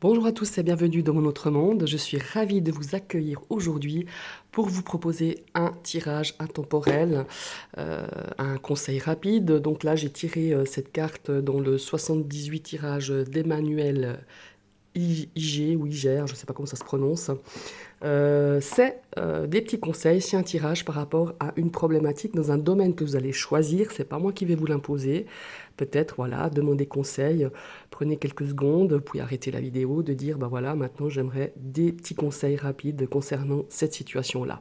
Bonjour à tous et bienvenue dans mon autre monde. Je suis ravie de vous accueillir aujourd'hui pour vous proposer un tirage intemporel, un conseil rapide. Donc là, j'ai tiré cette carte dans le 78 tirage d'Emmanuel IG ou Iger, je ne sais pas comment ça se prononce. C'est des petits conseils, c'est un tirage par rapport à une problématique dans un domaine que vous allez choisir. C'est pas moi qui vais vous l'imposer. Peut-être, voilà, demandez conseil, prenez quelques secondes, vous pouvez arrêter la vidéo, de dire, bah voilà, maintenant j'aimerais des petits conseils rapides concernant cette situation-là.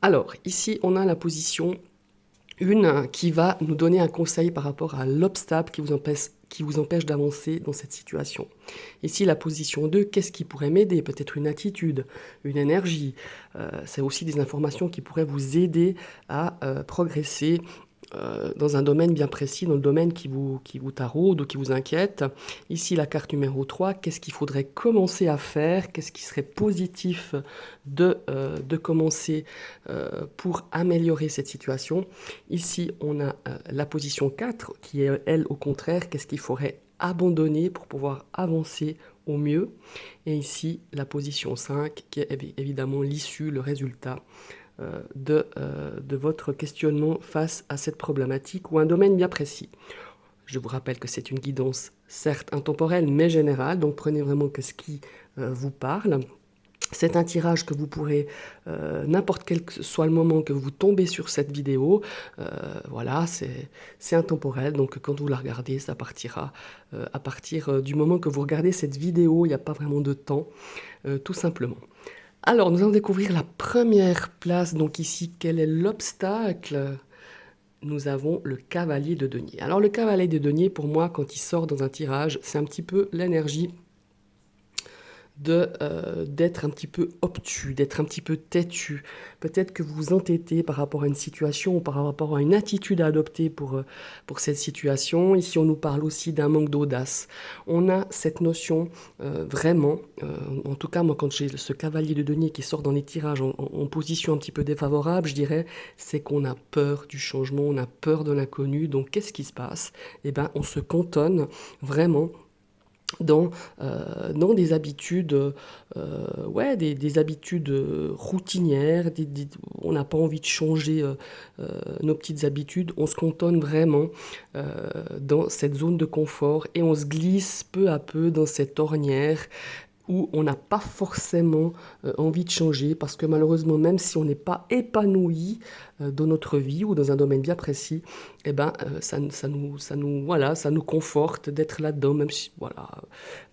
Alors, ici, on a la position une qui va nous donner un conseil par rapport à l'obstacle qui vous empêche d'avancer dans cette situation. Ici, la position 2, qu'est-ce qui pourrait m'aider? Peut-être une attitude, une énergie. C'est aussi des informations qui pourraient vous aider à progresser dans un domaine bien précis, dans le domaine qui vous taraude ou qui vous inquiète. Ici, la carte numéro 3, qu'est-ce qu'il faudrait commencer à faire? Qu'est-ce qui serait positif de commencer pour améliorer cette situation? Ici, on a la position 4, qui est, elle, au contraire, qu'est-ce qu'il faudrait abandonner pour pouvoir avancer au mieux? Et ici, la position 5, qui est évidemment l'issue, le résultat de votre questionnement face à cette problématique ou un domaine bien précis. Je vous rappelle que c'est une guidance certes intemporelle mais générale, donc prenez vraiment que ce qui vous parle. C'est un tirage que vous pourrez, n'importe quel que soit le moment que vous tombez sur cette vidéo, voilà, c'est intemporel, donc quand vous la regardez, ça partira à partir du moment que vous regardez cette vidéo, il n'y a pas vraiment de temps, tout simplement. Alors, nous allons découvrir la première place. Donc ici, quel est l'obstacle? Nous avons le cavalier de denier. Alors, le cavalier de denier, pour moi, quand il sort dans un tirage, c'est un petit peu l'énergie d'être un petit peu obtus, d'être un petit peu têtu. Peut-être que vous vous entêtez par rapport à une situation ou par rapport à une attitude à adopter pour cette situation. Ici, on nous parle aussi d'un manque d'audace. On a cette notion vraiment, en tout cas, moi, quand j'ai ce cavalier de denier qui sort dans les tirages en position un petit peu défavorable, je dirais, c'est qu'on a peur du changement, on a peur de l'inconnu. Donc, qu'est-ce qui se passe? Eh bien, on se cantonne vraiment dans, dans des habitudes, ouais, des habitudes routinières, on n'a pas envie de changer nos petites habitudes, on se cantonne vraiment dans cette zone de confort et on se glisse peu à peu dans cette ornière où on n'a pas forcément envie de changer parce que malheureusement, même si on n'est pas épanoui dans notre vie ou dans un domaine bien précis, eh ben, voilà, ça nous conforte d'être là-dedans, même si, voilà,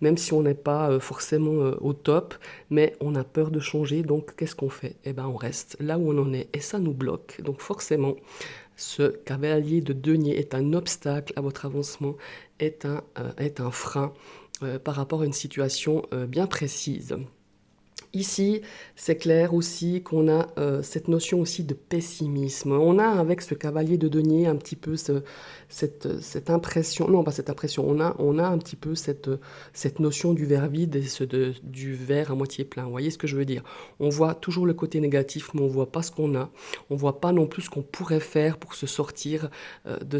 même si on n'est pas forcément au top, mais on a peur de changer, donc qu'est-ce qu'on fait? Eh ben, on reste là où on en est et ça nous bloque. Donc forcément, ce cavalier de denier est un obstacle à votre avancement, est un frein par rapport à une situation bien précise. Ici, c'est clair aussi qu'on a cette notion aussi de pessimisme. On a avec ce cavalier de denier un petit peu cette impression, non pas cette impression, on a un petit peu cette notion du verre vide et du verre à moitié plein. Vous voyez ce que je veux dire? On voit toujours le côté négatif, mais on voit pas ce qu'on a. On voit pas non plus ce qu'on pourrait faire pour se sortir de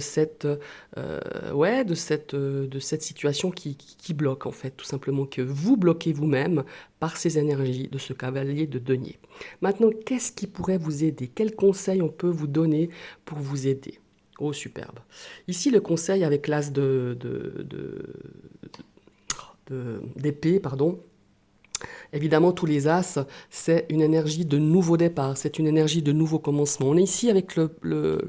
ouais, de cette situation qui bloque en fait, tout simplement que vous bloquez vous-même par ces énergies de ce cavalier de denier. Maintenant, qu'est-ce qui pourrait vous aider? Quels conseils on peut vous donner pour vous aider? Oh, superbe. Ici, le conseil avec l'as d'épée, pardon. Évidemment, tous les as, c'est une énergie de nouveau départ, c'est une énergie de nouveau commencement. On est ici avec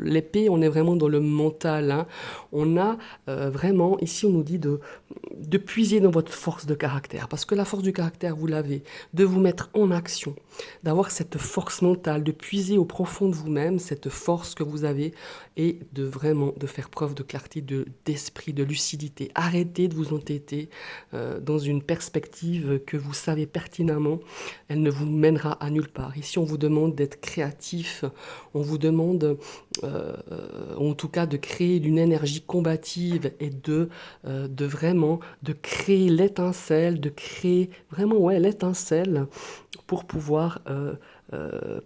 l'épée, on est vraiment dans le mental. Hein. On a vraiment, ici on nous dit de puiser dans votre force de caractère, parce que la force du caractère, vous l'avez, de vous mettre en action, d'avoir cette force mentale, de puiser au profond de vous-même cette force que vous avez et de vraiment de faire preuve de clarté, d'esprit, de lucidité. Arrêtez de vous entêter dans une perspective que vous savez pertinemment, elle ne vous mènera à nulle part. Ici, on vous demande d'être créatif, on vous demande en tout cas de créer une énergie combative et de vraiment de créer l'étincelle, de créer vraiment ouais, l'étincelle pour pouvoir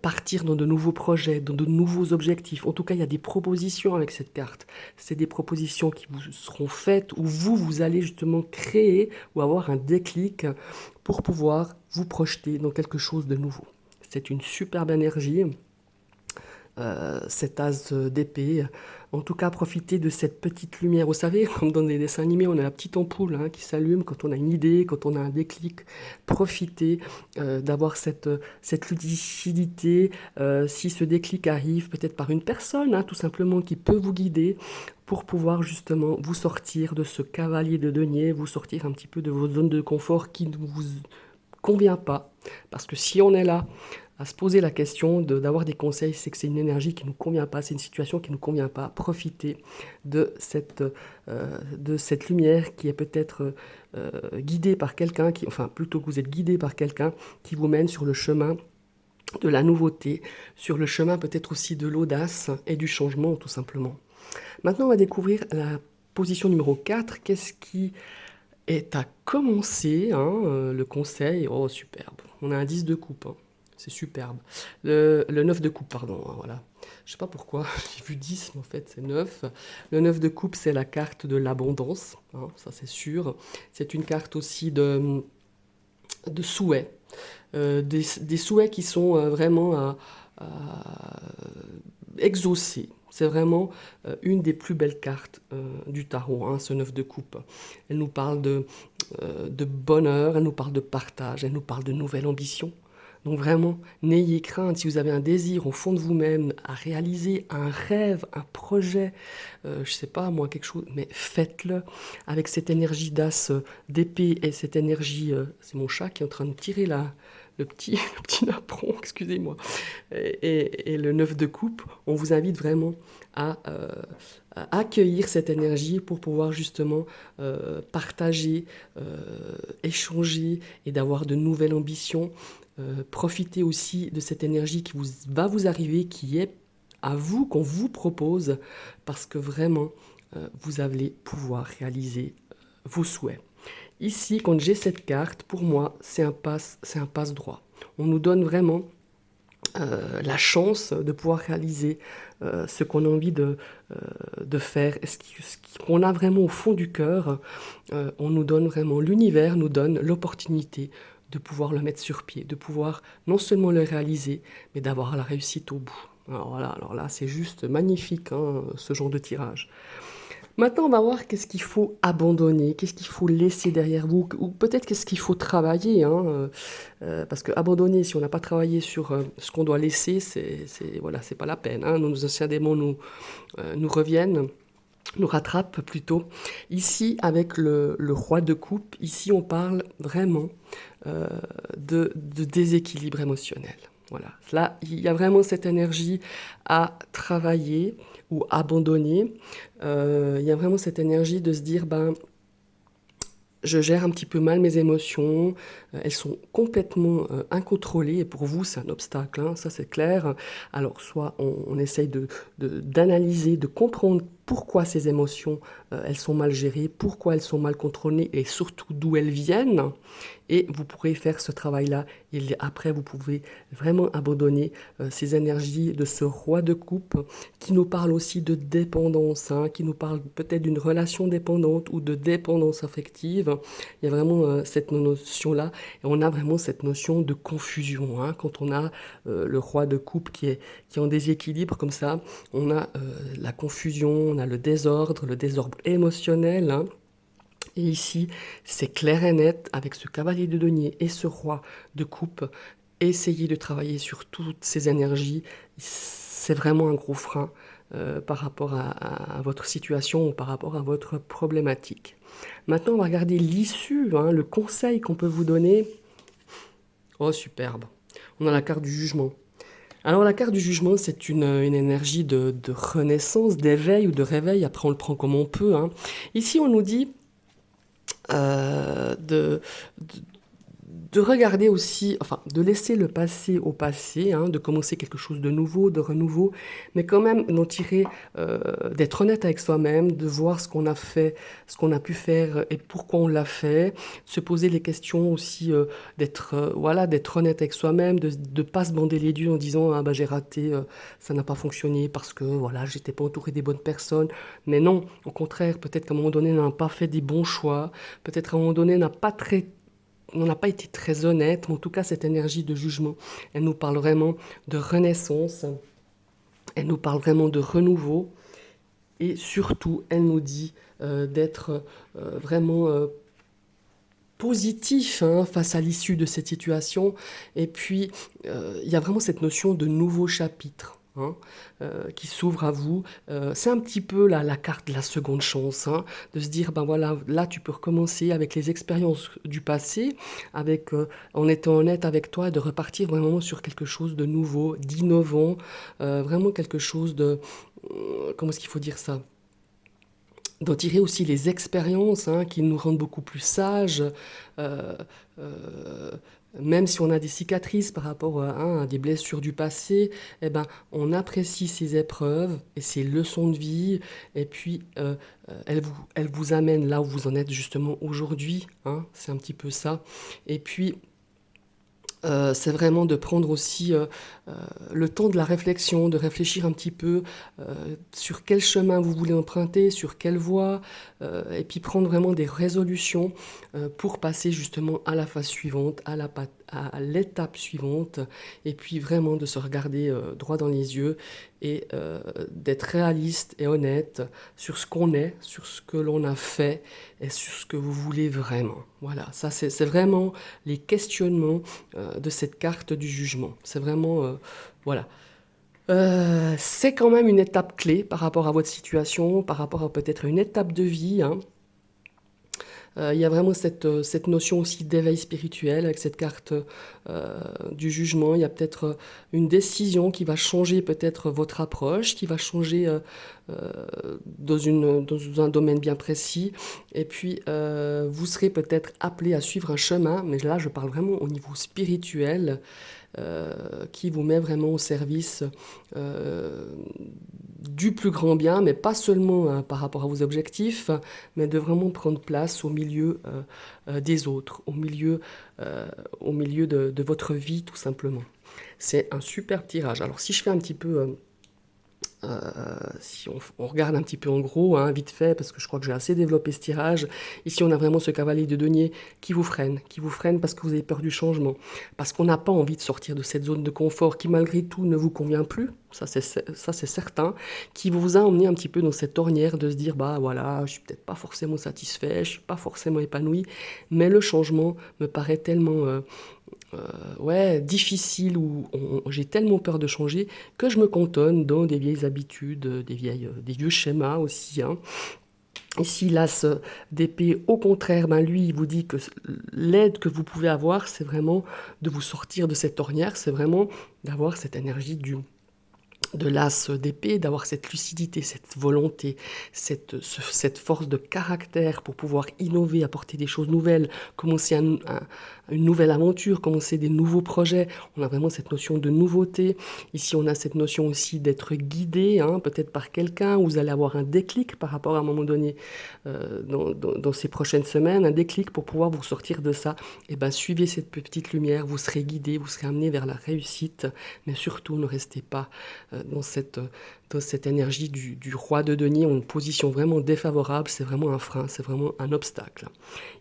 partir dans de nouveaux projets, dans de nouveaux objectifs. En tout cas, il y a des propositions avec cette carte. C'est des propositions qui vous seront faites où vous allez justement créer ou avoir un déclic pour pouvoir vous projeter dans quelque chose de nouveau. C'est une superbe énergie. Cet as d'épée. En tout cas, profitez de cette petite lumière. Vous savez, comme dans les dessins animés, on a la petite ampoule qui s'allume quand on a une idée, quand on a un déclic. Profitez d'avoir cette lucidité. Si ce déclic arrive, peut-être par une personne, tout simplement, qui peut vous guider pour pouvoir justement vous sortir de ce cavalier de denier, vous sortir un petit peu de votre zone de confort qui ne vous convient pas. Parce que si on est là à se poser la question d'avoir des conseils, c'est que c'est une énergie qui ne nous convient pas, c'est une situation qui ne nous convient pas. Profitez de cette lumière qui est peut-être guidée par quelqu'un, enfin plutôt que vous êtes guidé par quelqu'un qui vous mène sur le chemin de la nouveauté, sur le chemin peut-être aussi de l'audace et du changement tout simplement. Maintenant on va découvrir la position numéro 4, qu'est-ce qui est à commencer, le conseil, oh superbe, on a un 10 de coupe, c'est superbe. Le 9 de coupe, pardon, voilà. Je sais pas pourquoi, j'ai vu 10, mais en fait c'est 9. Le 9 de coupe, c'est la carte de l'abondance, ça c'est sûr. C'est une carte aussi de souhaits, des souhaits qui sont vraiment exaucés. C'est vraiment une des plus belles cartes du tarot, ce 9 de coupe. Elle nous parle de bonheur, elle nous parle de partage, elle nous parle de nouvelles ambitions. Donc vraiment, n'ayez crainte, si vous avez un désir au fond de vous-même à réaliser un rêve, un projet, je sais pas moi, quelque chose, mais faites-le avec cette énergie d'as d'épée et cette énergie, c'est mon chat qui est en train de tirer le petit napperon, excusez-moi, et le 9 de coupe, on vous invite vraiment à accueillir cette énergie pour pouvoir justement partager, échanger et d'avoir de nouvelles ambitions. Profitez aussi de cette énergie qui va vous arriver, qui est à vous, qu'on vous propose, parce que vraiment, vous allez pouvoir réaliser vos souhaits. Ici, quand j'ai cette carte, pour moi, c'est un passe-droit. On nous donne vraiment la chance de pouvoir réaliser ce qu'on a envie de faire, ce qu'on a vraiment au fond du cœur. On nous donne vraiment, l'univers nous donne l'opportunité de pouvoir le mettre sur pied, de pouvoir non seulement le réaliser, mais d'avoir la réussite au bout. Alors là, c'est juste magnifique, ce genre de tirage. Maintenant, on va voir qu'est-ce qu'il faut abandonner, qu'est-ce qu'il faut laisser derrière vous, ou peut-être qu'est-ce qu'il faut travailler. Parce que abandonner, si on n'a pas travaillé sur ce qu'on doit laisser, voilà, c'est pas la peine. Nos anciens démons nous reviennent, nous rattrapent plutôt. Ici, avec le roi de coupe, ici, on parle vraiment de déséquilibre émotionnel. Voilà. Là, il y a vraiment cette énergie à travailler ou abandonner. Il y a vraiment cette énergie de se dire, je gère un petit peu mal mes émotions, elles sont complètement incontrôlées, et pour vous, c'est un obstacle, ça c'est clair. Alors, soit on essaye d'analyser, de comprendre pourquoi ces émotions, elles sont mal gérées, pourquoi elles sont mal contrôlées, et surtout d'où elles viennent, et vous pourrez faire ce travail-là, et après vous pouvez vraiment abandonner ces énergies de ce roi de coupe, qui nous parle aussi de dépendance, qui nous parle peut-être d'une relation dépendante, ou de dépendance affective. Il y a vraiment cette notion-là, et on a vraiment cette notion de confusion, quand on a le roi de coupe qui est en déséquilibre comme ça, on a la confusion, on a le désordre émotionnel, Et ici, c'est clair et net, avec ce cavalier de denier et ce roi de coupe, essayez de travailler sur toutes ces énergies. C'est vraiment un gros frein par rapport à votre situation ou par rapport à votre problématique. Maintenant, on va regarder l'issue, le conseil qu'on peut vous donner. Oh, superbe. On a la carte du jugement. Alors la carte du jugement, c'est une énergie de renaissance, d'éveil ou de réveil. Après, on le prend comme on peut. Ici, on nous dit de regarder aussi, enfin, de laisser le passé au passé, hein, de commencer quelque chose de nouveau, de renouveau, mais quand même d'en tirer, d'être honnête avec soi-même, de voir ce qu'on a fait, ce qu'on a pu faire et pourquoi on l'a fait, de se poser les questions aussi, d'être voilà, d'être honnête avec soi-même, de ne pas se bander les yeux en disant ah bah j'ai raté, ça n'a pas fonctionné parce que voilà, j'étais pas entouré des bonnes personnes. Mais non, au contraire, peut-être qu'à un moment donné, on n'a pas fait des bons choix, peut-être à un moment donné, on n'a pas été très honnête, mais en tout cas, cette énergie de jugement, elle nous parle vraiment de renaissance, elle nous parle vraiment de renouveau, et surtout, elle nous dit d'être vraiment positif, hein, face à l'issue de cette situation. Et puis, il y a vraiment cette notion de nouveau chapitre, hein, qui s'ouvre à vous. C'est un petit peu la carte de la seconde chance, hein, de se dire, ben voilà, là tu peux recommencer avec les expériences du passé, en étant honnête avec toi, et de repartir vraiment sur quelque chose de nouveau, d'innovant, vraiment quelque chose de... comment est-ce qu'il faut dire ça? D'en tirer aussi les expériences, hein, qui nous rendent beaucoup plus sages, euh, euh, même si on a des cicatrices par rapport hein, à des blessures du passé, eh ben, on apprécie ces épreuves et ces leçons de vie, et puis elles vous amènent là où vous en êtes justement aujourd'hui, hein, c'est un petit peu ça. Et puis, c'est vraiment de prendre aussi le temps de la réflexion, de réfléchir un petit peu sur quel chemin vous voulez emprunter, sur quelle voie, et puis prendre vraiment des résolutions pour passer justement à la phase suivante, à l'étape suivante, et puis vraiment de se regarder droit dans les yeux et d'être réaliste et honnête sur ce qu'on est, sur ce que l'on a fait et sur ce que vous voulez vraiment. Voilà, ça c'est vraiment les questionnements de cette carte du jugement. C'est vraiment, voilà. C'est quand même une étape clé par rapport à votre situation, par rapport à peut-être une étape de vie, hein. Il y a vraiment cette notion aussi d'éveil spirituel avec cette carte du jugement. Il y a peut-être une décision qui va changer peut-être votre approche, qui va changer dans un domaine bien précis. Et puis, vous serez peut-être appelé à suivre un chemin, mais là, je parle vraiment au niveau spirituel, qui vous met vraiment au service euh, du plus grand bien, mais pas seulement hein, par rapport à vos objectifs, mais de vraiment prendre place au milieu des autres, au milieu de votre vie tout simplement. C'est un super tirage. Alors si je fais un petit peu si on regarde un petit peu en gros, hein, vite fait, parce que je crois que j'ai assez développé ce tirage, ici on a vraiment ce cavalier de denier qui vous freine parce que vous avez peur du changement, parce qu'on n'a pas envie de sortir de cette zone de confort qui malgré tout ne vous convient plus, ça c'est certain, qui vous a emmené un petit peu dans cette ornière de se dire, bah voilà, je suis peut-être pas forcément satisfait, je suis pas forcément épanoui, mais le changement me paraît tellement ouais, difficile où j'ai tellement peur de changer que je me cantonne dans des vieilles habitudes, des vieux schémas aussi, hein. Ici, l'as d'épée, au contraire, ben lui, il vous dit que l'aide que vous pouvez avoir, c'est vraiment de vous sortir de cette ornière, c'est vraiment d'avoir cette énergie de l'as d'épée, d'avoir cette lucidité, cette volonté, cette force de caractère pour pouvoir innover, apporter des choses nouvelles, commencer une nouvelle aventure, commencer des nouveaux projets. On a vraiment cette notion de nouveauté. Ici, on a cette notion aussi d'être guidé, hein, peut-être par quelqu'un. Vous allez avoir un déclic par rapport à un moment donné dans ces prochaines semaines, un déclic pour pouvoir vous sortir de ça. Et ben, suivez cette petite lumière, vous serez guidé, vous serez amené vers la réussite, mais surtout ne restez pas dans cette énergie du roi de denier, en une position vraiment défavorable, c'est vraiment un frein, c'est vraiment un obstacle.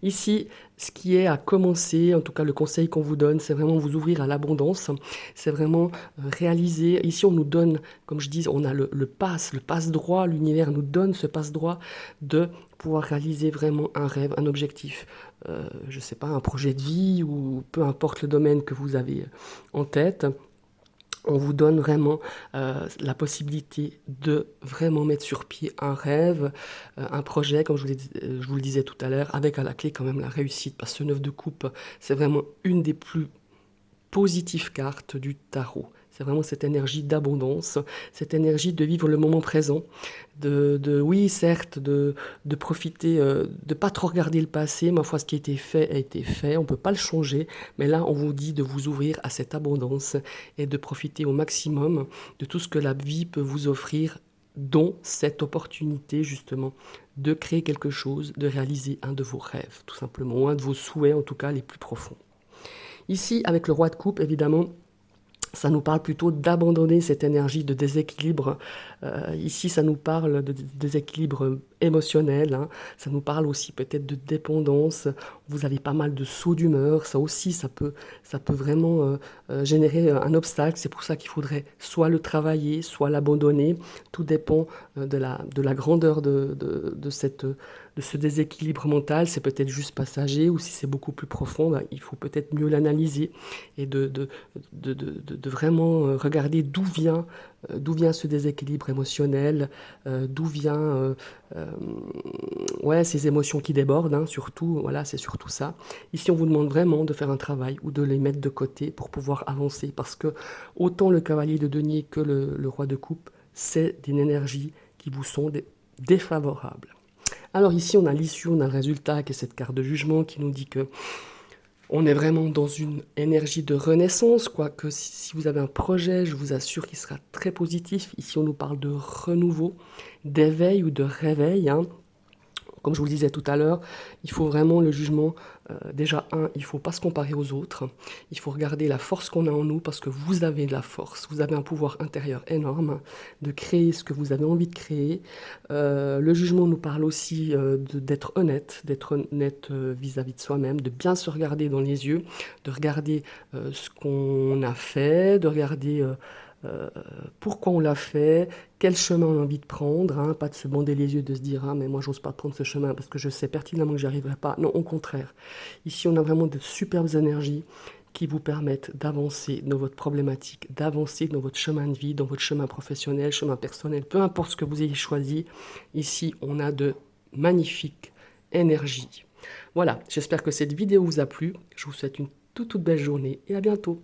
Ici, ce qui est à commencer, en tout cas le conseil qu'on vous donne, c'est vraiment vous ouvrir à l'abondance, c'est vraiment réaliser, ici on nous donne, comme je dis, on a le passe droit, l'univers nous donne ce passe droit de pouvoir réaliser vraiment un rêve, un objectif, je ne sais pas, un projet de vie ou peu importe le domaine que vous avez en tête. On vous donne vraiment la possibilité de vraiment mettre sur pied un rêve, un projet, comme je vous le disais tout à l'heure, avec à la clé quand même la réussite. Parce que ce 9 de coupe, c'est vraiment une des plus positives cartes du tarot. C'est vraiment cette énergie d'abondance, cette énergie de vivre le moment présent, oui, certes, de profiter, de pas trop regarder le passé. Ma foi, ce qui a été fait, on peut pas le changer, mais là, on vous dit de vous ouvrir à cette abondance et de profiter au maximum de tout ce que la vie peut vous offrir, dont cette opportunité, justement, de créer quelque chose, de réaliser un de vos rêves, tout simplement, ou un de vos souhaits, en tout cas, les plus profonds. Ici, avec le roi de coupe, évidemment, ça nous parle plutôt d'abandonner cette énergie de déséquilibre. Ici, ça nous parle de déséquilibre émotionnel, hein. Ça nous parle aussi peut-être de dépendance. Vous avez pas mal de sauts d'humeur. Ça aussi, ça peut vraiment générer un obstacle. C'est pour ça qu'il faudrait soit le travailler, soit l'abandonner. Tout dépend de la grandeur de ce déséquilibre mental. C'est peut-être juste passager, ou si c'est beaucoup plus profond, bah, il faut peut-être mieux l'analyser et de vraiment regarder d'où vient ce déséquilibre émotionnel, d'où vient ouais, ces émotions qui débordent, hein, surtout, voilà, c'est surtout ça. Ici, on vous demande vraiment de faire un travail ou de les mettre de côté pour pouvoir avancer, parce que autant le cavalier de denier que le roi de coupe, c'est des énergies qui vous sont défavorables. Alors ici, on a l'issue, on a le résultat, qui est cette carte de jugement qui nous dit que on est vraiment dans une énergie de renaissance, quoique si vous avez un projet, je vous assure qu'il sera très positif. Ici, on nous parle de renouveau, d'éveil ou de réveil, hein. Comme je vous le disais tout à l'heure, il faut vraiment le jugement. Déjà, il ne faut pas se comparer aux autres. Il faut regarder la force qu'on a en nous, parce que vous avez de la force. Vous avez un pouvoir intérieur énorme de créer ce que vous avez envie de créer. Le jugement nous parle aussi d'être honnête vis-à-vis de soi-même, de bien se regarder dans les yeux, de regarder ce qu'on a fait, de regarder pourquoi on l'a fait, quel chemin on a envie de prendre, hein, pas de se bander les yeux, de se dire ah mais moi j'ose pas prendre ce chemin parce que je sais pertinemment que j'y arriverai pas. Non, au contraire. Ici on a vraiment de superbes énergies qui vous permettent d'avancer dans votre problématique, d'avancer dans votre chemin de vie, dans votre chemin professionnel, chemin personnel, peu importe ce que vous ayez choisi. Ici on a de magnifiques énergies. Voilà, j'espère que cette vidéo vous a plu. Je vous souhaite une toute belle journée et à bientôt.